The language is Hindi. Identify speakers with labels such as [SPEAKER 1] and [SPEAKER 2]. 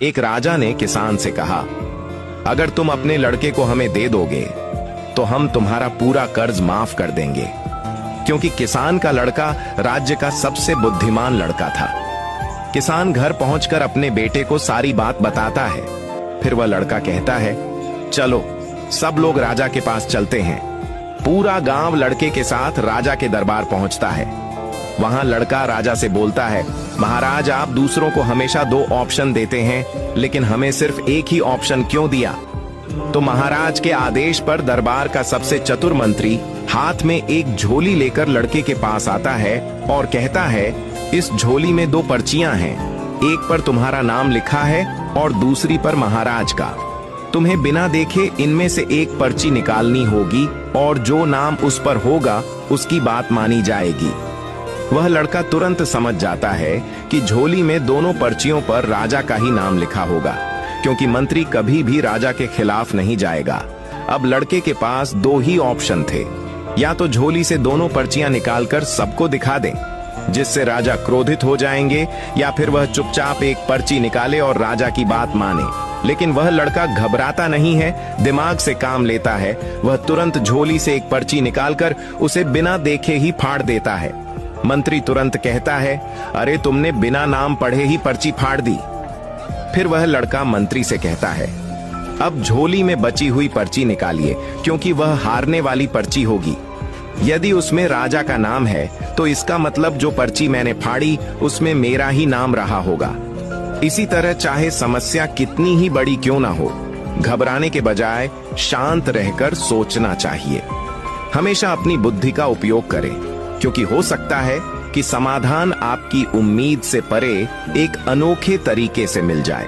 [SPEAKER 1] एक राजा ने किसान से कहा, अगर तुम अपने लड़के को हमें दे दोगे तो हम तुम्हारा पूरा कर्ज माफ कर देंगे। क्योंकि किसान का लड़का राज्य का सबसे बुद्धिमान लड़का था। किसान घर पहुंचकर अपने बेटे को सारी बात बताता है। फिर वह लड़का कहता है, चलो सब लोग राजा के पास चलते हैं। पूरा गांव लड़के के साथ राजा के दरबार पहुंचता है। वहां लड़का राजा से बोलता है, महाराज आप दूसरों को हमेशा 2 ऑप्शन देते हैं, लेकिन हमें सिर्फ एक ही ऑप्शन क्यों दिया? तो महाराज के आदेश पर दरबार का सबसे चतुर मंत्री हाथ में एक झोली लेकर लड़के के पास आता है और कहता है, इस झोली में 2 पर्चियां हैं, एक पर तुम्हारा नाम लिखा है और दूसरी पर महाराज का। तुम्हें बिना देखे इनमें से एक पर्ची निकालनी होगी और जो नाम उस पर होगा उसकी बात मानी जाएगी। वह लड़का तुरंत समझ जाता है कि झोली में दोनों पर्चियों पर राजा का ही नाम लिखा होगा, क्योंकि मंत्री कभी भी राजा के खिलाफ नहीं जाएगा। अब लड़के के पास 2 ही ऑप्शन थे, या तो झोली से दोनों पर्चियां निकालकर सबको दिखा दें, जिससे राजा क्रोधित हो जाएंगे, या फिर वह चुपचाप एक पर्ची निकाले और राजा की बात माने। लेकिन वह लड़का घबराता नहीं है, दिमाग से काम लेता है। वह तुरंत झोली से एक पर्ची निकालकर उसे बिना देखे ही फाड़ देता है। मंत्री तुरंत कहता है, अरे तुमने बिना नाम पढ़े ही पर्ची फाड़ दी। फिर वह लड़का मंत्री से कहता है, अब झोली में बची हुई पर्ची निकालिए, क्योंकि वह हारने वाली पर्ची होगी। यदि उसमें राजा का नाम है तो इसका मतलब जो पर्ची मैंने फाड़ी उसमें मेरा ही नाम रहा होगा। इसी तरह चाहे समस्या कितनी ही बड़ी क्यों ना हो, घबराने के बजाय शांत रहकर सोचना चाहिए। हमेशा अपनी बुद्धि का उपयोग करें, क्योंकि हो सकता है कि समाधान आपकी उम्मीद से परे एक अनोखे तरीके से मिल जाए।